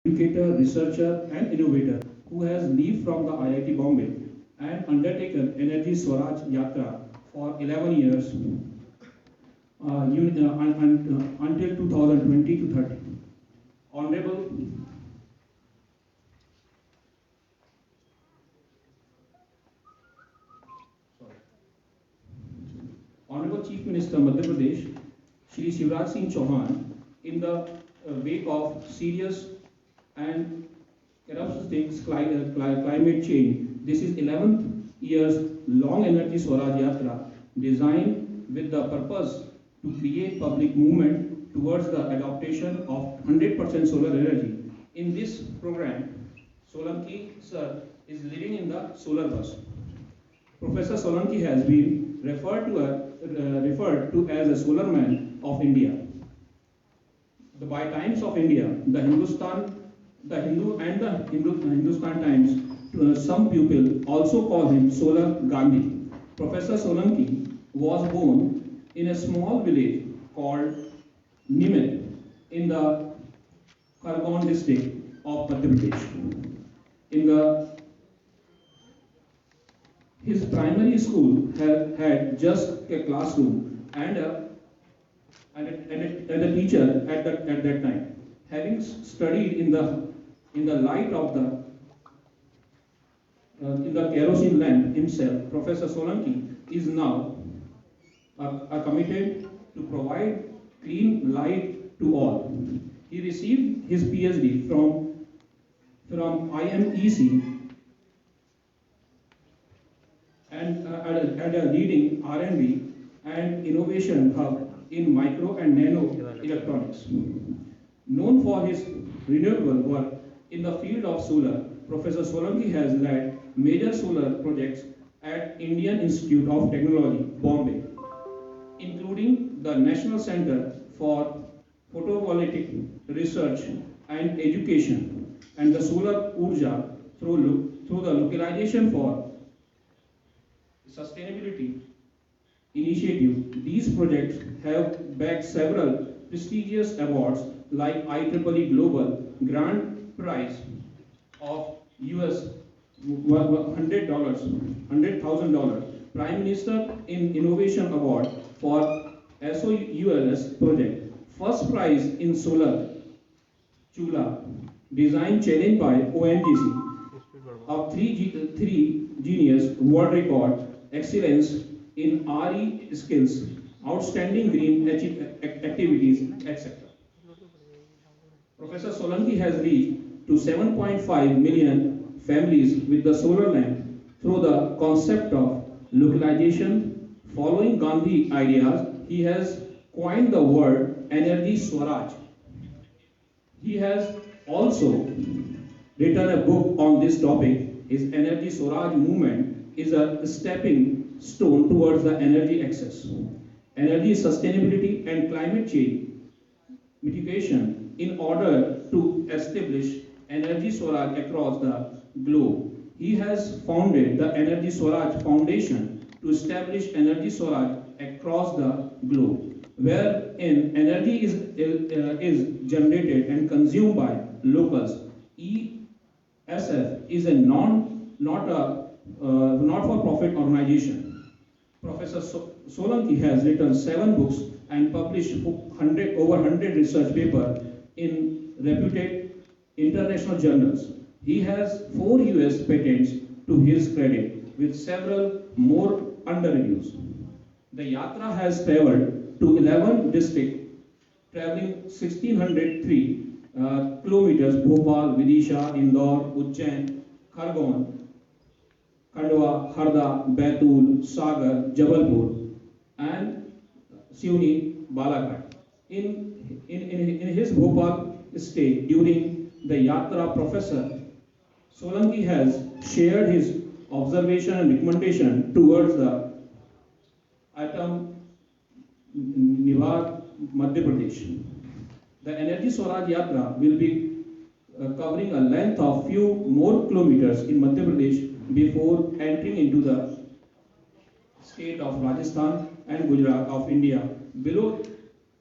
educator, researcher, and innovator who has lived from the IIT Bombay and undertaken Energy Swaraj Yatra for 11 years until 2020 to 30. Honorable Honorable Chief Minister Madhya Pradesh, Shri Shivraj Singh Chauhan, in the wake of serious and catastrophic climate change, this is 11th year's long Energy Swaraj Yatra designed with the purpose to create public movement towards the adoption of 100% solar energy. In this program, Solanki sir is leading in the solar bus. Professor Solanki has been referred to as a solar man of India. By Times of India, the Hindu and the Hindustan Times, some people also call him Solar Gandhi. Professor Solanki was born in a small village called Nimit in the Khargone district of Madhya Pradesh. In the His primary school had just a classroom and a teacher at that time. Having studied in the light of the in the kerosene lamp himself, Professor Solanki is now committed to provide clean light to all. He received his PhD from IMEC and at a leading R&D and innovation hub in micro and nano electronics. Known for his renewable work in the field of solar, Professor Solanki has led major solar projects at Indian Institute of Technology, Bombay, including the National Center for Photovoltaic Research and Education and the Solar Urja through the localization for sustainability initiative. These projects have bagged several prestigious awards like IEEE Global Grand Prize of US $100,000, Prime Minister in Innovation Award for SOULS project, first prize in solar Chula, design challenged by ONGC, of 3 Genius World Record, excellence in RE skills, outstanding green activities, etc. Professor Solanki has reached to 7.5 million families with the solar lamp through the concept of localization. Following Gandhi ideas, he has coined the word energy Swaraj. He has also written a book on this topic. His Energy Swaraj movement is a stepping stone towards the energy access, energy sustainability and climate change mitigation in order to establish Energy Swaraj across the globe. He has founded the Energy Swaraj Foundation to establish Energy Swaraj across the globe, wherein energy is generated and consumed by locals. ESF is a not-for-profit organization. Professor Solanki has written 7 books and published over 100 research papers in reputed international journals. He has 4 US patents to his credit, with several more under reviews. The Yatra has traveled to 11 districts, traveling 1603 kilometers: Bhopal, Vidisha, Indore, Ujjain, Khargone, Khandwa, Harda, Baitul, Sagar, Jabalpur, and Siuni, Balaghat. In his Bhopal stay during the Yatra, Professor Solanki has shared his observation and recommendation towards the Atom Nivar, Madhya Pradesh. The Energy Swaraj Yatra will be covering a length of few more kilometers in Madhya Pradesh before entering into the state of Rajasthan and Gujarat of India. Below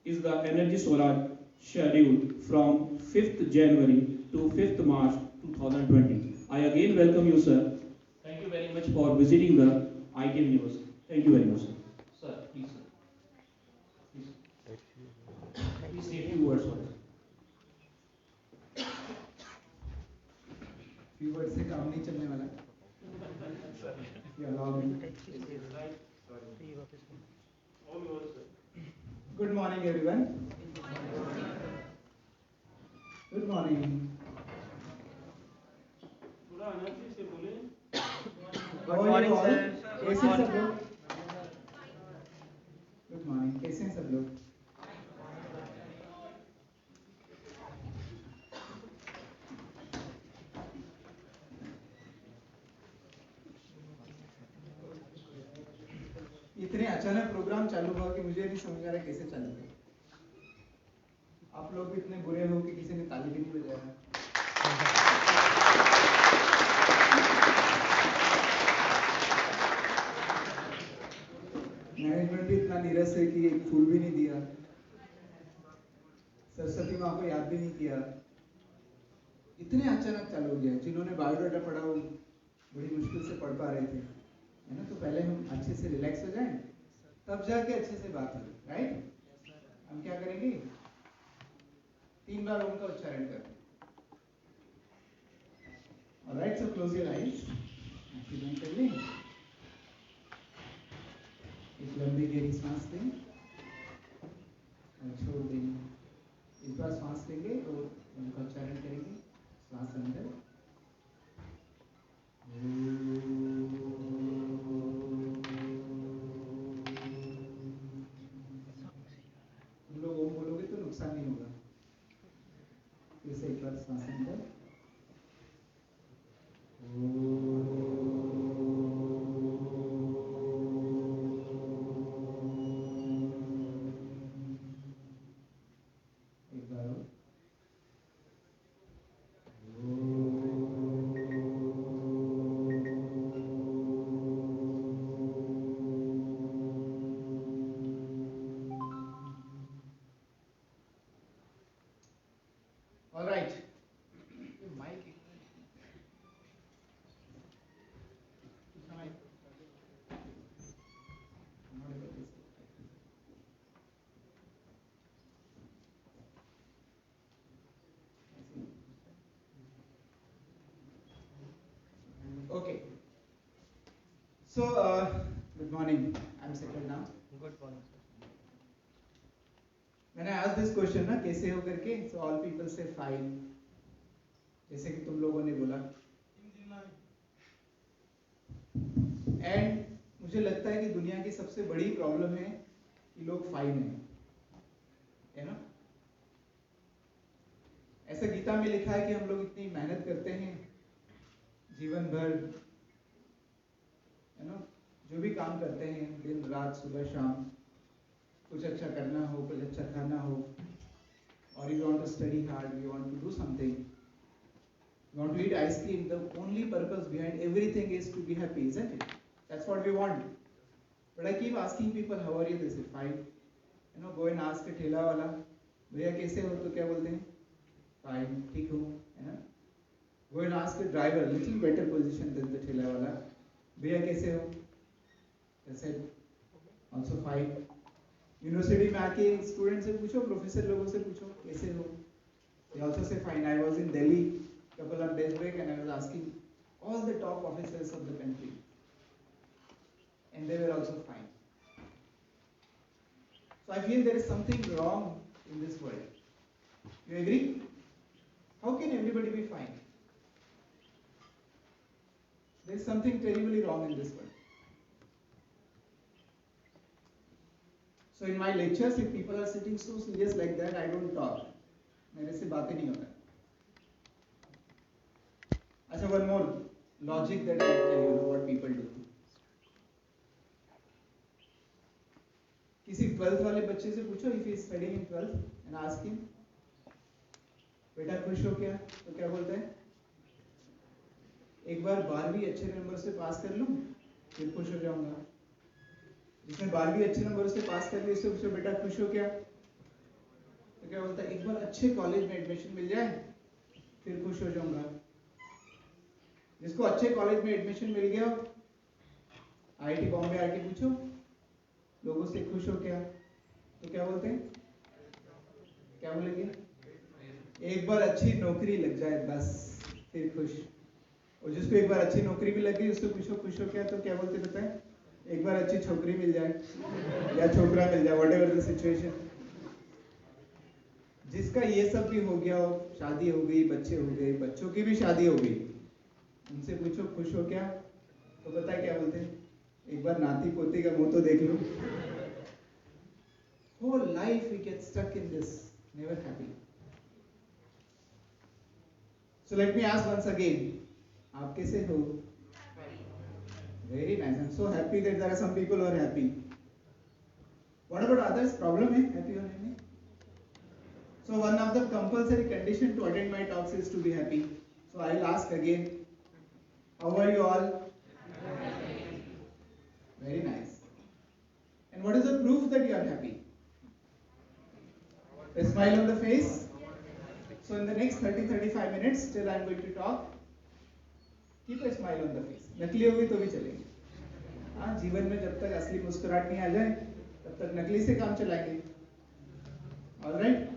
is the Energy Swaraj schedule from 5th January to 5th March 2020. I again welcome you, sir. Thank you very much for visiting the ITM University. Thank you very much, sir. Sir, please, sir. Please say a few words, sir. few words से काम नहीं चलने वाला. If you allow me. Good morning, everyone. Good morning. Good morning, sir. कैसे हैं सब लोग? Good morning. कैसे हैं सब लोग? इतने अचानक प्रोग्राम चालू हुआ कि मुझे नहीं समझ आ रहा कैसे चालू हुआ. आप लोग भी इतने बुरे हो कि किसी ने ताली भी नहीं बजाया. मैनेजमेंट भी इतना नीरस है कि एक फूल भी नहीं दिया. सरस्वती माँ को याद भी नहीं किया. इतने अचानक चालू हो गया. जिन्होंने बायोडाटा पढ़ा वो बड़ी मुश्किल से पढ़ पा रहे थे, है ना. तो पहले हम अच्छे से रिलैक्स हो जाएं, तब जाके अच्छे से बात होगी. राइट? हम क्या करेंगे? 3 बार ओम का उच्चारण करें. Alright, so close your eyes. आंखें बंद कर लें. एक लंबी गहरी सांस लें और छोड़ दें. इस बार सांस लेंगे और ओम का उच्चारण करेंगे. सांस अंदर. तुम लोग ओम बोलोगे तो नुकसान नहीं होगा. फिर से एक बार सांस अंदर. एक बार और. All right. Mic. Okay. So, good morning. I'm settled now. Good morning, sir. मैंने asked this question ना कैसे हो करके. So all people say fine. जैसे कि तुम लोगों ने बोला. And मुझे लगता है कि दुनिया की सबसे बड़ी प्रॉब्लम है कि लोग फाइन हैं, है ना. ऐसा गीता में लिखा है कि हम लोग इतनी मेहनत करते हैं जीवन भर, है ना. जो भी काम करते हैं दिन रात सुबह शाम, कुछ अच्छा करना हो, कुछ अच्छा खाना हो, or you want to study hard, you want to do something, you want to eat ice cream. The only purpose behind everything is to be happy, isn't it? That's what we want. But I keep asking people, how are you? They say fine. You know, go and ask a ठेला वाला, भैया कैसे हो? तो क्या बोलते हैं? Fine, ठीक हूँ, है ना. Go and ask a driver, little better position than the ठेला वाला, भैया कैसे हो? They said also fine. University में आके स्टूडेंट से पूछो, प्रोफेसर लोगों से पूछो कैसे हो. They also say fine. I was in Delhi couple of days back and I was asking all the top officers of the country and they were also fine. So I feel there is something wrong in this world. You agree? How can everybody be fine? There is something terribly wrong in this world. So in my lectures, if people are sitting so serious like that, I don't talk. मेरे से बातें नहीं होता. अच्छा, one more logic that I tell you know what people do. किसी 12th वाले बच्चे से पूछो if he is studying in 12th and ask him, बेटा खुश हो क्या? तो क्या बोलता है? एक बार 12वीं अच्छे नंबर से पास कर लूं फिर खुश हो जाऊंगा. जिसने 12वीं अच्छे नंबर से पास कर ली उससे पूछो बेटा खुश हो क्या? तो क्या बोलता है? एक बार अच्छे कॉलेज में एडमिशन मिल जाए फिर खुश हो जाऊंगा। जिसको अच्छे कॉलेज में एडमिशन मिल गया, आईआईटी बॉम्बे आके पूछो लोगों से खुश हो क्या, तो क्या बोलते हैं, क्या बोलेंगे, एक बार अच्छी नौकरी लग जाए बस फिर खुश। और जिसको एक बार अच्छी नौकरी भी लग गई उससे पूछो खुश हो क्या, तो क्या बोलते बताएं, एक बार अच्छी छोकरी मिल जाए या छोकरा मिल जाए, व्हाटएवर द सिचुएशन। जिसका ये सब भी हो गया हो, शादी हो गई, बच्चे हो गए, बच्चों की भी शादी हो गई, उनसे पूछो खुश हो क्या, तो पता है क्या बोलते हैं, एक बार नाती पोती का मुंह तो देख लो। Whole life we get stuck in this, never happy. So let me ask once again, आप कैसे हो? Very nice. I'm so happy that there are some people who are happy. What about others? Problem है happy होने में? So one of the compulsory condition to attend my talks is to be happy. So I'll ask again, how are you all? Very nice. And what is the proof that you are happy? A smile on the face. So in the next 30-35 minutes till I'm going to talk, keep a smile on the face. नकली होगी तो भी चलेगी। हाँ, जीवन में जब तक असली मुस्कुराहट नहीं आ जाए तब तक नकली से काम चलाएंगे। All right?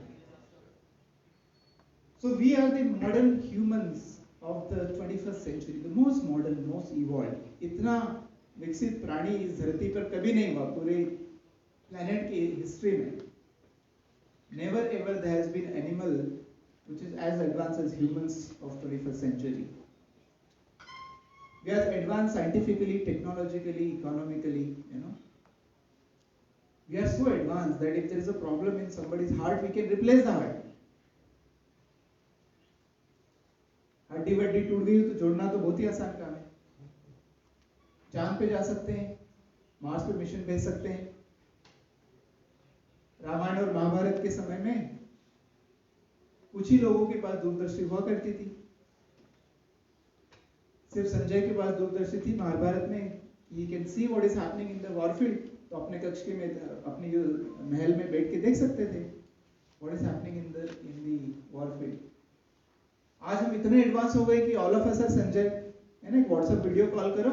So we are the modern humans of the 21st century, the most modern, most evolved. इतना विकसित प्राणी इस धरती पर कभी नहीं हुआ पूरे planet की हिस्ट्री में। Never ever there has been animal which is as advanced as humans of 21st century. We are advanced scientifically, technologically, economically, you know. We are so advanced that if there is a problem in somebody's heart, we can replace the heart. हड्डी वड्डी टूट गई तो जोड़ना तो बहुत ही आसान काम है। चांद पे जा सकते हैं, मार्स पे मिशन भेज सकते हैं। रामायण और महाभारत के समय में कुछ ही लोगों के पास दूरदर्शी हुआ करती थी। सिर्फ संजय के पास दूरदर्शी थी। महाभारत में you can see what is happening in the warfield, तो अपने कक्ष के में अपनी जो महल में बैठ के देख सकते थे what is happening in the warfield। आज हम इतने एडवांस हो गए कि all of us are Sanjay, है ना, एक व्हाट्सएप वीडियो कॉल करो,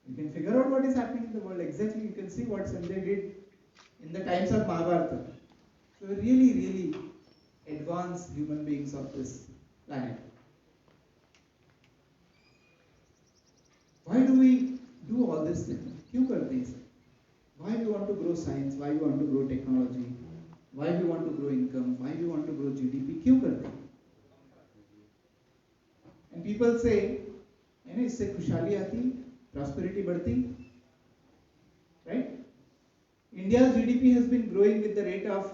you can figure out what is happening in the world exactly, you can see what Sanjay did in the times of Mahabharata। So really advanced human beings of this planet। Why do we do all this thing? क्यों करते हैं इसे? Why we want to grow science? Why we want to grow technology? Why we want to grow income? Why we want to grow GDP? क्यों करते हैं? And people say, है ना, इससे खुशहाली आती, prosperity बढ़ती, right? India's GDP has been growing with the rate of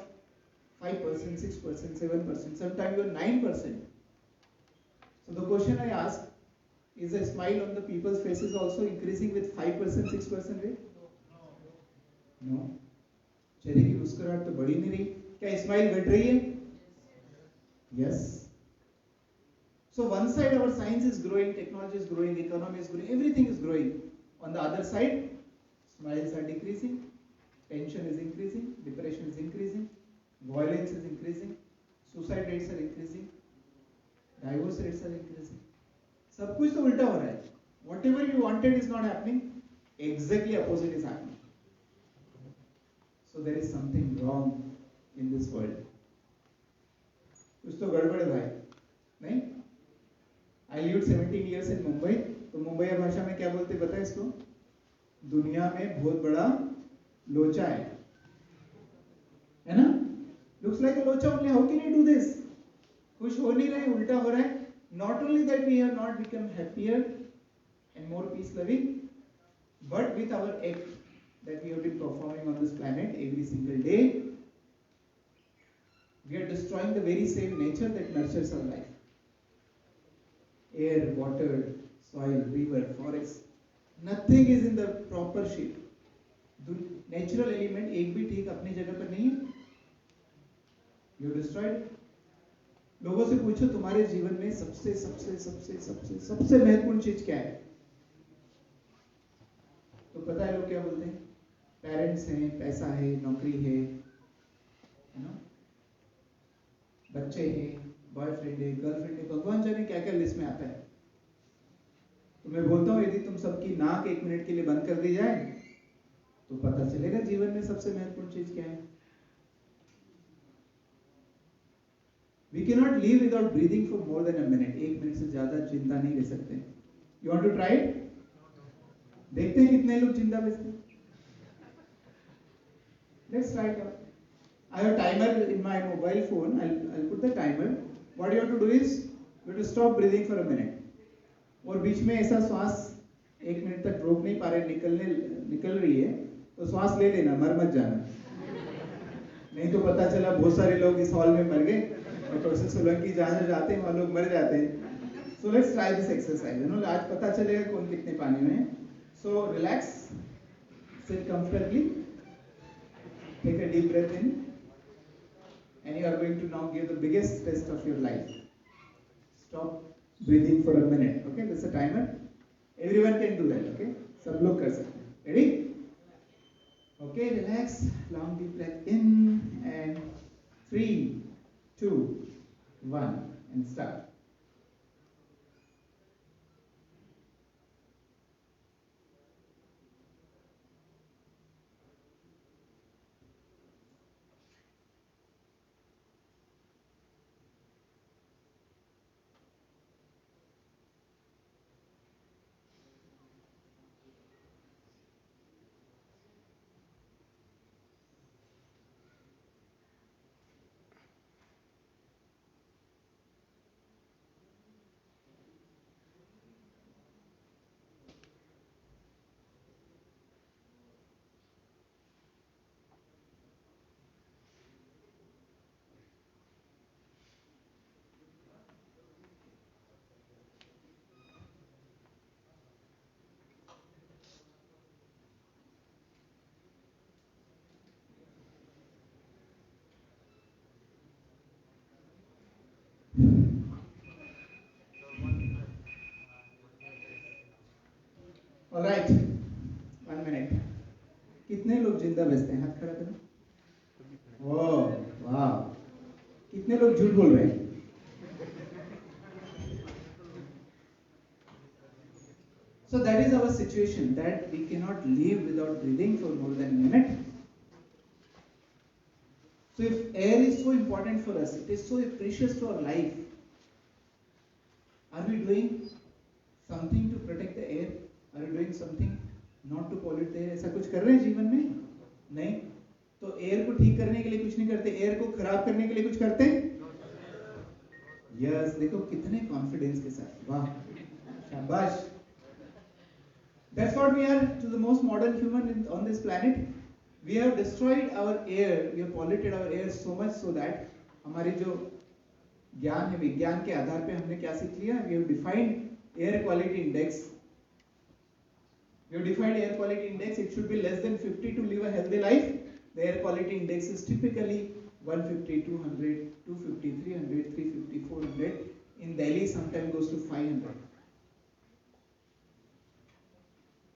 5%, 6%, 7%, sometimes even 9%. So the question I ask, is the smile on the people's faces also increasing with 5%, 6% rate? No. चेहरे की मुस्कुराहट तो बढ़ी नहीं रही। क्या स्माइल घट रही है? Yes. So one side our science is growing, technology is growing, economy is growing, everything is growing. On the other side, smiles are decreasing, tension is increasing, depression is increasing, violence is increasing, suicide rates are increasing, divorce rates are increasing. सब कुछ तो उल्टा हो रहा है। Whatever you wanted is not happening, exactly opposite is happening. So there is something wrong in this world. कुछ तो गड़बड़ है भाई, नहीं? I lived 17 years in Mumbai, तो मुंबई भाषा में क्या बोलते पता है इसको? दुनिया में बहुत बड़ा लोचा है ना? Looks like a locha only. How can you do this? खुश हो नहीं रहे, उल्टा हो रहा है। Not only that we have not become happier and more peace loving, but with our act that we have been performing on this planet every single day, we are destroying the very same nature that nurtures our life. Air, water, soil, river, forest, nothing is in the proper shape. Natural element एक भी ठीक अपनी जगह पर नहीं है। You destroyed। लोगों से पूछो तुम्हारे जीवन में सबसे सबसे सबसे सबसे सबसे महत्वपूर्ण चीज क्या है, तो पता है लोग क्या बोलते हैं? पेरेंट्स हैं, पैसा है, नौकरी है ना, बच्चे हैं, बॉयफ्रेंड है, गर्लफ्रेंड है, भगवान जाने क्या क्या लिस्ट में आता है। तो मैं बोलता हूँ यदि तुम सबकी नाक 1 मिनट के लिए बंद कर दी जाए तो पता चलेगा जीवन में सबसे महत्वपूर्ण चीज क्या है। We cannot live without breathing for more than a minute. 1 minute से ज्यादा जिंदा नहीं रह सकते। You want to try it? देखते हैं कितने लोग जिंदा बचते हैं। Let's try it out. I have a timer in my mobile phone. I'll put the timer. What you have to do is you have to stop breathing for a minute. और बीच में ऐसा श्वास 1 मिनट तक रोक नहीं पा रहे, निकल रही है तो श्वास ले लेना, मर मत जाना। नहीं तो पता चला बहुत सारे लोग इस हॉल में मर गए और प्रोफेसर सोलंकी जहाँ जाते हैं वहाँ लोग मर जाते हैं। So let's try this exercise. आज पता चलेगा कौन कितने पानी में है। So relax, sit comfortably, take a deep breath in and you are going to now give the biggest test of your life. Stop breathing for a minute. Okay, this is a timer. Everyone can do that. Okay, सब लोग कर सकते हैं। Ready? Okay, relax. Long deep breath in and 3, 2, 1 and start. All right, 1 minute. कितने लोग जिंदा बचते हैं? हाथ खड़ा करो। ओह वाह, कितने लोग झूठ बोल रहे हैं? So that is our situation, that we cannot live without breathing for more than a minute. So if air is so important for us, it is so precious to our life, are we doing something to protect the air? Are we doing something not to pollute the air? ऐसा कुछ कर रहे हैं जीवन में? नहीं। तो air को ठीक करने के लिए कुछ नहीं करते, एयर को खराब करने के लिए कुछ करते हैं? यस, देखो कितने कॉन्फिडेंस के साथ, वाह, शाबाश। That's what we are to the most modern human on this planet. We have destroyed our air, we have polluted our air so much so that हमारे जो ज्ञान है, विज्ञान के आधार पे हमने क्या सीख लिया? We have defined air quality index. We have defined air quality index. It should be less than 50 to live a healthy life. The air quality index is typically 150, 200, 250, 300, 350, 400. In Delhi, sometimes goes to 500.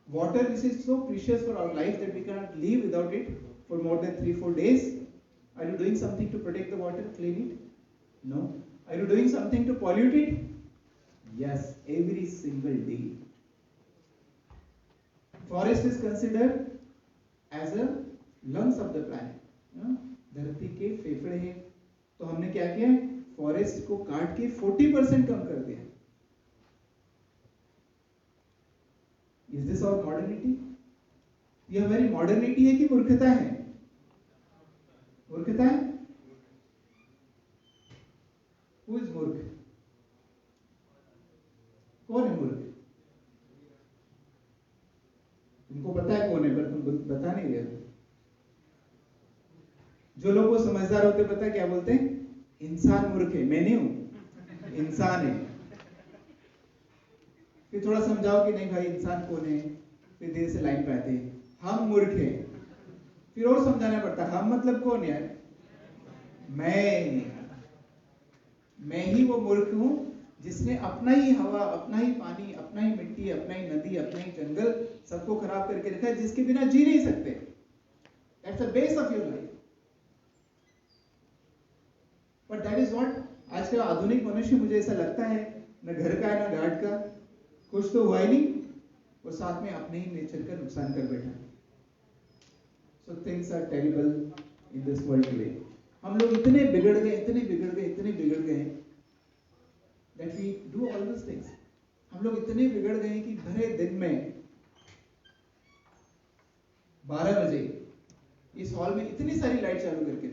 Water, this is so precious for our life that we cannot live without it for more than 3-4 days. Are you doing something to protect the water, clean it? No. Are you doing something to pollute it? Yes, every single day. Forest is considered as a lungs of the planet. धरती के फेफड़े हैं। तो हमने क्या किया? Forest को काट के 40% कम कर दिया। Is this our modernity? यह हमारी मॉडर्निटी है कि मूर्खता है? मूर्खता है? Who is मूर्ख? कौन है मूर्ख? तुमको पता है कौन है, पर तुम बता नहीं रहे हो। जो लोग वो समझदार होते पता है क्या बोलते हैं? इंसान मूर्ख है। मैं नहीं हूं, इंसान है। फिर थोड़ा समझाओ कि नहीं भाई इंसान कौन है, फिर धीरे से लाइन पे आते हैं, हम मूर्ख हैं। फिर और समझाना पड़ता है, हम मतलब कौन यार? मैं ही वो मूर्ख हूं जिसने अपना ही हवा, अपना ही पानी, अपना ही मिट्टी, अपना ही नदी, अपना ही जंगल सबको खराब करके रखा है, जिसके बिना जी नहीं सकते। That's the base of your life. But that is what आज का आधुनिक मनुष्य मुझे ऐसा लगता है न घर का है ना घाट का, कुछ तो हुआ ही नहीं, और साथ में अपने ही नेचर का नुकसान कर बैठा। So things are terrible in this world today. हम लोग इतने बिगड़ गए, इतने बिगड़ गए, इतने बिगड़ गए that we do all this things. हम लोग इतने बिगड़ गए कि भरे दिन में 12 बजे इस हॉल में इतनी सारी लाइट चालू करके,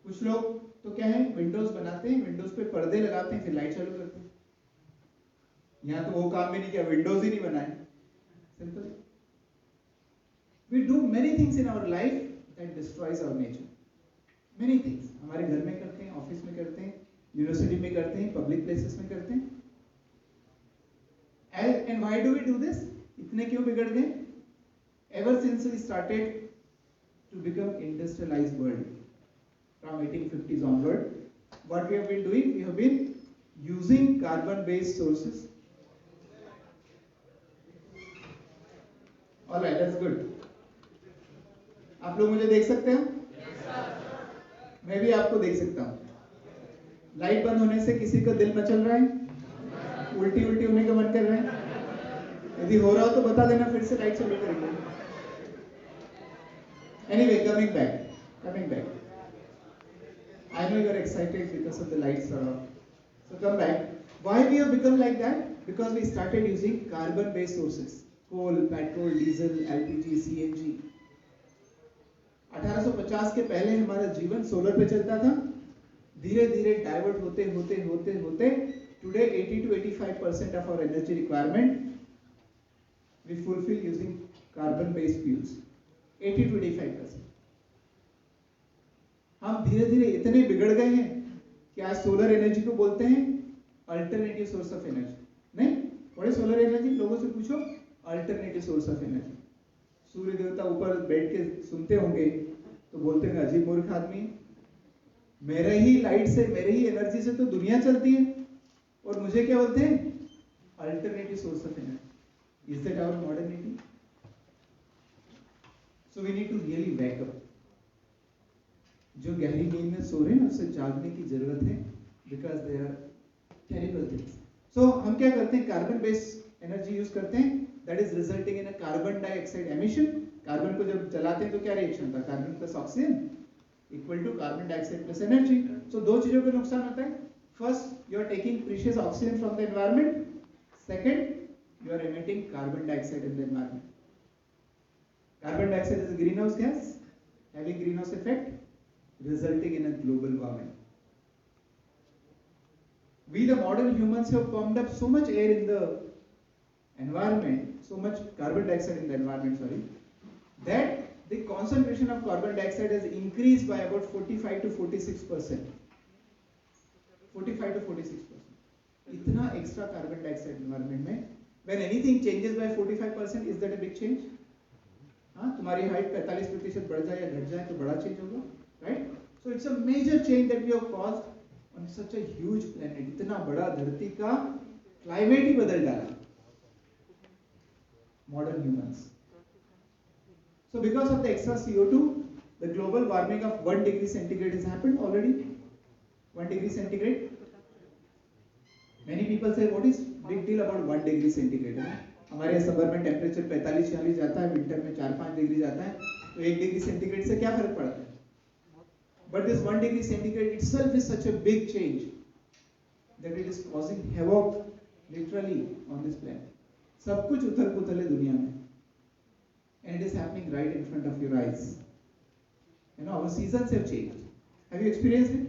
कुछ लोग तो क्या है विंडोज बनाते हैं, विंडोज पे पर्दे लगाते हैं, फिर लाइट चालू करते हैं। यहां तो वो काम भी नहीं किया, विंडोज ही नहीं बनाए। Simple. We do many things in our life that destroys our nature. Many things हमारे घर में करते हैं, ऑफिस में करते हैं, यूनिवर्सिटी में करते हैं, पब्लिक प्लेसेस में करते हैं। And why do we do this? इतने क्यों बिगड़ गए? Ever since we started to become industrialised world from 1850s onward, what we have been doing, we have been using carbon based sources. All right, that's good. आप लोग मुझे देख सकते हैं? मैं भी आपको देख सकता हूं। लाइट बंद होने से किसी का दिल मचल रहा है? उल्टी उल्टी होने का मन कर रहा है? यदि हो रहा हो तो बता देना, फिर से लाइट चालू करेंगे। Anyway, coming back. I know you are excited because of the lights are off. So come back. Why we have become like that? Because we started using carbon-based sources: coal, petrol, diesel, LPG, CNG. 1850 के पहले हमारा जीवन solar पे चलता था। धीरे-धीरे divert होते, today 80 to 85% of our energy requirement we fulfill using carbon-based fuels. 80 to 85%. हम धीरे धीरे इतने बिगड़ गए हैं कि आज सोलर एनर्जी को बोलते हैं अल्टरनेटिव सोर्स ऑफ एनर्जी। नहीं, व्हाट इज सोलर एनर्जी? लोगों से पूछो, अल्टरनेटिव सोर्स ऑफ एनर्जी। सूर्य देवता ऊपर बैठ के सुनते होंगे तो बोलते हैं अजीब मूर्ख आदमी, मेरे ही लाइट से, मेरे ही एनर्जी से तो दुनिया चलती है, और मुझे क्या बोलते हैं? Alternative source of energy. Is that our modernity? So we need to really wake up. जो गहरी नींद में सो रहे हैं उससे जागने की जरूरत है, because they are terrible things. So हम क्या करते हैं? कार्बन बेस्ड एनर्जी यूज करते हैं, that is resulting in a carbon dioxide emission. Carbon को जब जलाते हैं तो क्या रिएक्शन था? Carbon plus oxygen equal to carbon dioxide plus energy. So दो चीजों का नुकसान होता है। First, you are taking precious oxygen from the environment. Second, you are emitting carbon dioxide in the environment. Carbon dioxide is a green house gas having green house effect, resulting in a global warming. We the modern humans have pumped up so much air in the environment, so much carbon dioxide in the environment, that the concentration of carbon dioxide has increased by about 45 to 46%. 45 to 46%. इतना extra carbon dioxide environment में, when anything changes by 45%, is that a big change? हाँ, तुम्हारी height 45% बढ़ जाए या घट जाए तो बड़ा चेंज होगा, right? So it's a major change that we have caused on such a huge planet. इतना बड़ा धरती का क्लाइमेट ही बदल डाला modern humans. So because of the extra CO2, the global warming of 1 degree centigrade has happened already. 1 degree centigrade. Many people say, what is big deal about 1 degree centigrade? हमारे summer में temperature 45-46 जाता है, winter में 4-5 degree जाता है, तो 1 degree centigrade से क्या फर्क पड़ता है? But this 1 degree centigrade itself is such a big change that it is causing havoc literally on this planet. सब कुछ उथल पुथल है दुनिया में, and it is happening right in front of your eyes. You know, our seasons have changed. Have you experienced it?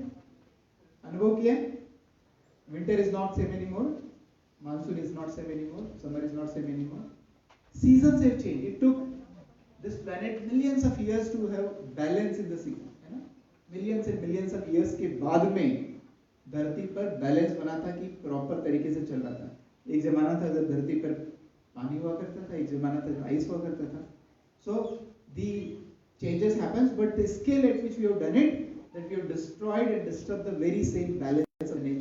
अनुभव किया? Winter is not same anymore. Monsoon is not same anymore. Summer is not same anymore. Seasons have changed. It took this planet millions of years to have balance in the season. Millions and millions of years के बाद में धरती पर balance बना था कि proper तरीके से चल रहा था। एक जमाना था जब धरती पर पानी हुआ करता था, एक जमाना था जब आइस हुआ करता था। So the changes happens, but the scale at which we have done it, that we have destroyed and disturb the very same balance of nature.